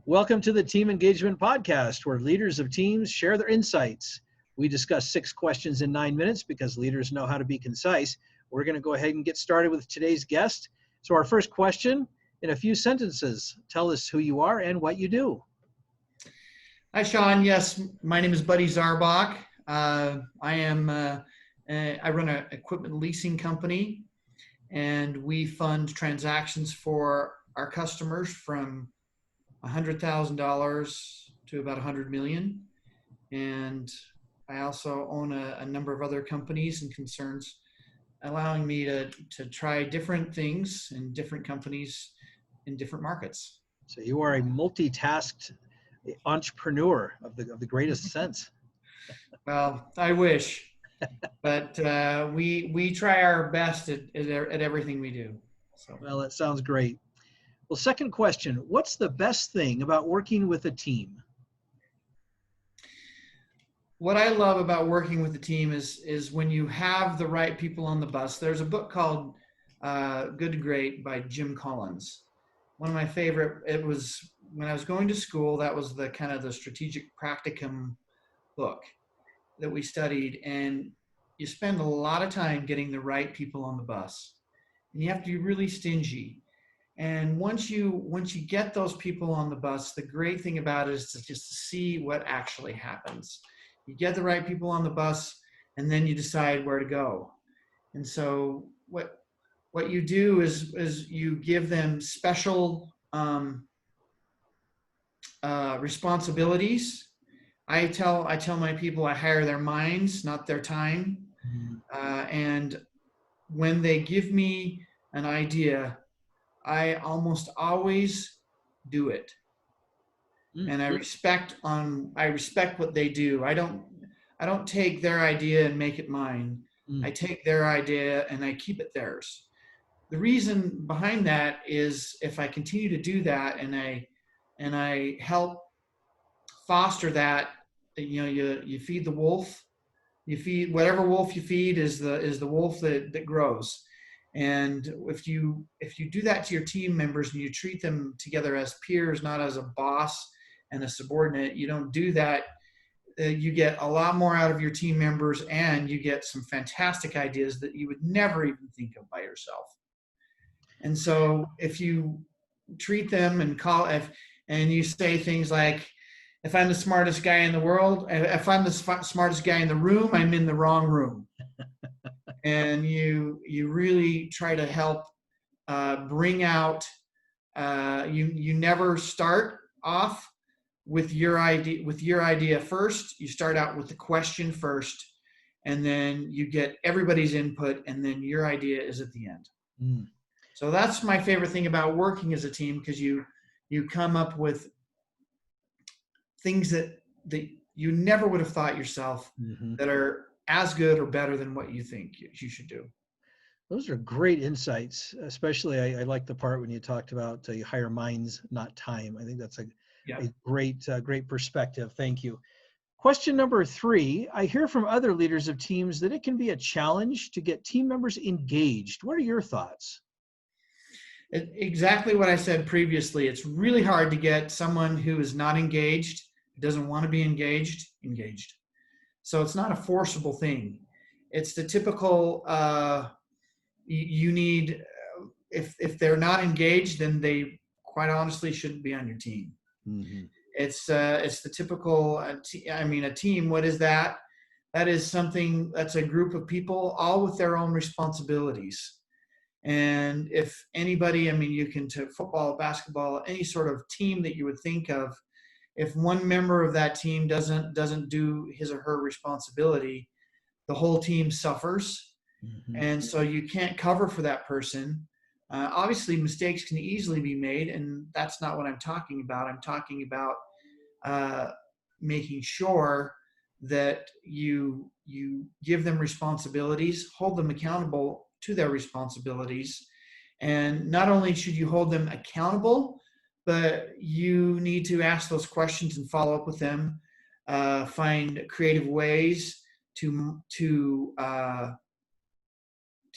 Welcome to the Team Engagement Podcast, where leaders of teams share their insights. We discuss 6 questions in 9 minutes because leaders know how to be concise. We're going to go ahead and get started with today's guest. So our first question, in a few sentences, tell us who you are and what you do. Hi, Sean. Yes, my name is Buddy Zarbock. I run an equipment leasing company, and we fund transactions for our customers from $100,000 to about $100 million. And I also own a number of other companies and concerns, allowing me to try different things in different companies in different markets. So you are a multitasked entrepreneur of the greatest sense. Well, I wish. But we try our best at everything we do. So. Well, that sounds great. Well, second question, what's the best thing about working with a team? What I love about working with a team is when you have the right people on the bus. There's a book called Good to Great by Jim Collins. One of my favorite, it was when I was going to school, that was the kind of the strategic practicum book that we studied. And you spend a lot of time getting the right people on the bus, and you have to be really stingy. And once you get those people on the bus, the great thing about it is to just see what actually happens. You get the right people on the bus, and then you decide where to go. And so what you do is you give them special responsibilities. I tell my people I hire their minds, not their time. And when they give me an idea, I almost always do it. And I respect what they do. I don't take their idea and make it mine. I take their idea and I keep it theirs. The reason behind that is if I continue to do that and I help foster that, you feed the wolf. You feed whatever wolf you feed is the wolf that grows. And if you do that to your team members and you treat them together as peers, not as a boss and a subordinate, you don't do that, you get a lot more out of your team members, and you get some fantastic ideas that you would never even think of by yourself. And so if you treat them and you say things like, if I'm the smartest guy in the world, if I'm the smartest guy in the room, I'm in the wrong room. And you really try to help bring out, you never start off with your idea first. You start out with the question first, and then you get everybody's input, and then your idea is at the end. So that's my favorite thing about working as a team, because you come up with things that you never would have thought yourself, that are as good or better than what you think you should do. Those are great insights, especially I like the part when you talked about you hire minds, not time. I think that's a great perspective. Thank you. Question number 3, I hear from other leaders of teams that it can be a challenge to get team members engaged. What are your thoughts? Exactly what I said previously. It's really hard to get someone who is not engaged, doesn't want to be engaged. So it's not a forcible thing. It's the typical, you need, if they're not engaged, then they quite honestly shouldn't be on your team. It's the typical, a team, what is that? That is that's a group of people all with their own responsibilities. And if anybody, you can to football, basketball, any sort of team that you would think of, if one member of that team doesn't do his or her responsibility, the whole team suffers. And so you can't cover for that person. Obviously, mistakes can easily be made, and that's not what I'm talking about. I'm talking about making sure that you give them responsibilities, hold them accountable to their responsibilities. And not only should you hold them accountable, but you need to ask those questions and follow up with them, find creative ways to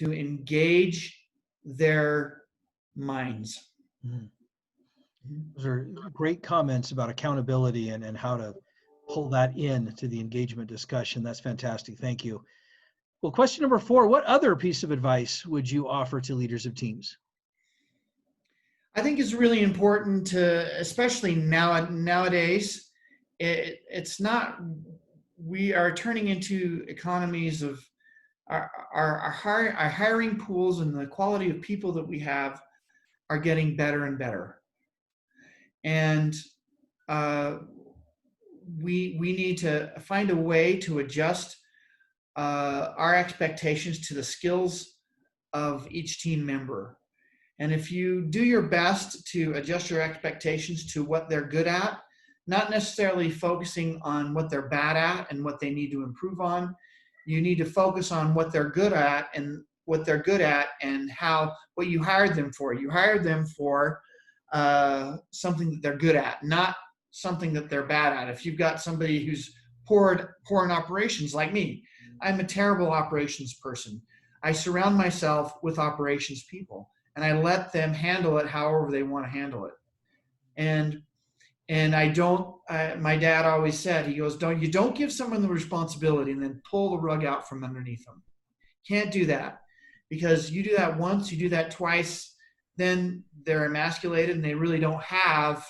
engage their minds. Those are great comments about accountability and how to pull that in to the engagement discussion. That's fantastic. Thank you. Well, question number 4, what other piece of advice would you offer to leaders of teams? I think it's really important to, especially nowadays, it's not, we are turning into economies of our hiring pools, and the quality of people that we have are getting better and better. And uh, we need to find a way to adjust our expectations to the skills of each team member. And if you do your best to adjust your expectations to what they're good at, not necessarily focusing on what they're bad at and what they need to improve on, you need to focus on what they're good at and how, what you hired them for. You hired them for something that they're good at, not something that they're bad at. If you've got somebody who's poor in operations like me, I'm a terrible operations person. I surround myself with operations people, and I let them handle it however they want to handle it. And I don't, my dad always said, he goes, you don't give someone the responsibility and then pull the rug out from underneath them. Can't do that, because you do that once, you do that twice, then they're emasculated and they really don't have,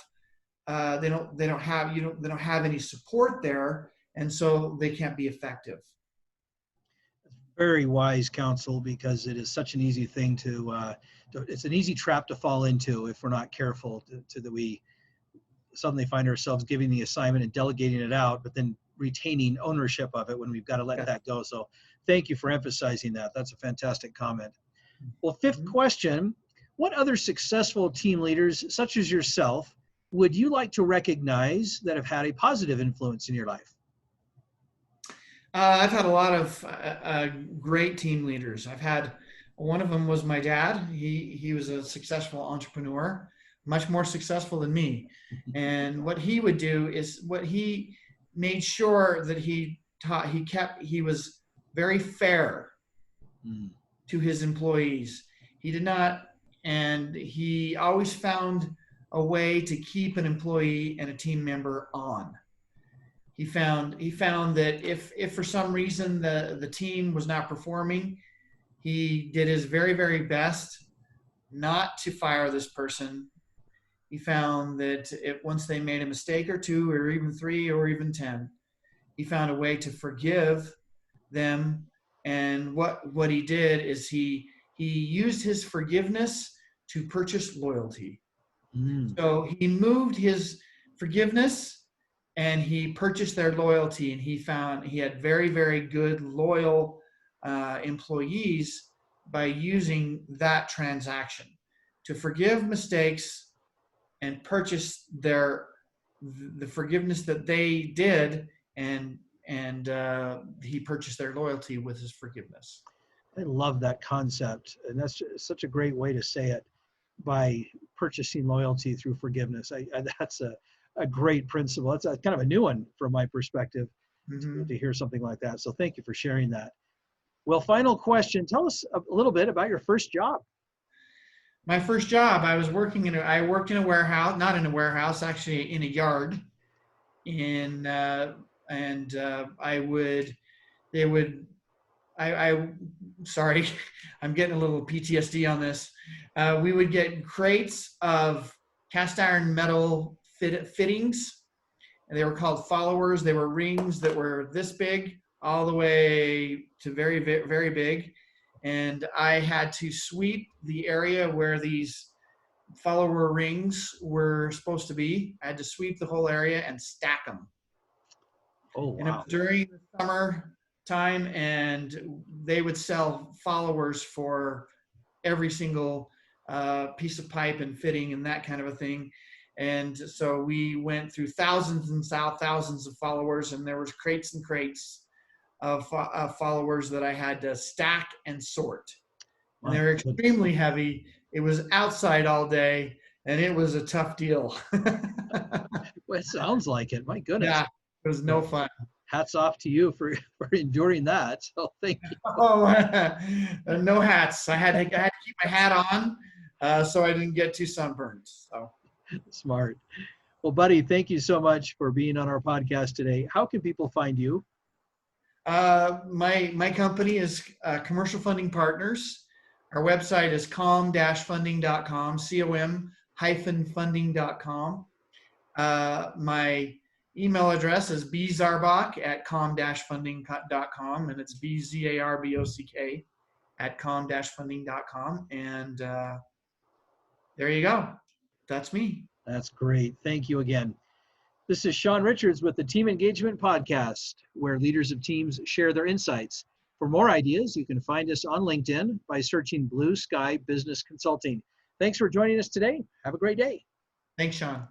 they don't have any support there. And so they can't be effective. Very wise counsel, because it is such an easy thing it's an easy trap to fall into if we're not careful that we suddenly find ourselves giving the assignment and delegating it out, but then retaining ownership of it when we've got to let that go. So thank you for emphasizing that. That's a fantastic comment. Well, 5th question, what other successful team leaders, such as yourself, would you like to recognize that have had a positive influence in your life? I've had a lot of great team leaders. One of them was my dad. He was a successful entrepreneur, much more successful than me. And what he would do is, what he made sure that he was very fair to his employees. He did not, and he always found a way to keep an employee and a team member on. He found that if for some reason the team was not performing, he did his very, very best not to fire this person. He found that once they made a mistake or 2 or even 3 or even 10, he found a way to forgive them. And what he did is he used his forgiveness to purchase loyalty. So he moved his forgiveness and he purchased their loyalty, and he had very, very good, loyal employees by using that transaction to forgive mistakes and purchase the forgiveness that they did, and he purchased their loyalty with his forgiveness. I love that concept, and that's such a great way to say it, by purchasing loyalty through forgiveness. That's a great principle. That's kind of a new one from my perspective to hear something like that. So thank you for sharing that. Well, final question. Tell us a little bit about your first job. My first job, I worked in a warehouse, not in a warehouse, actually in a yard. Sorry, I'm getting a little PTSD on this. We would get crates of cast iron metal fittings, and they were called followers. They were rings that were this big all the way to very, very big. And I had to sweep the area where these follower rings were supposed to be. I had to sweep the whole area and stack them. Oh, wow. And it was during the summer time, and they would sell followers for every single piece of pipe and fitting and that kind of a thing. And so we went through thousands and thousands of followers, and there was crates and crates of followers that I had to stack and sort. And they were extremely heavy. It was outside all day, and it was a tough deal. Well, it sounds like it. My goodness. Yeah, it was no fun. Hats off to you for enduring that. So thank you. Oh, no hats. I had to keep my hat on so I didn't get too sunburned. So. Smart. Well, buddy, thank you so much for being on our podcast today. How can people find you? My company is Commercial Funding Partners. Our website is com-funding.com, com-funding.com. My email address is bzarbock@com-funding.com, and it's bzarbock @com-funding.com. And there you go. That's me. That's great. Thank you again. This is Sean Richards with the Team Engagement Podcast, where leaders of teams share their insights. For more ideas, you can find us on LinkedIn by searching Blue Sky Business Consulting. Thanks for joining us today. Have a great day. Thanks, Sean.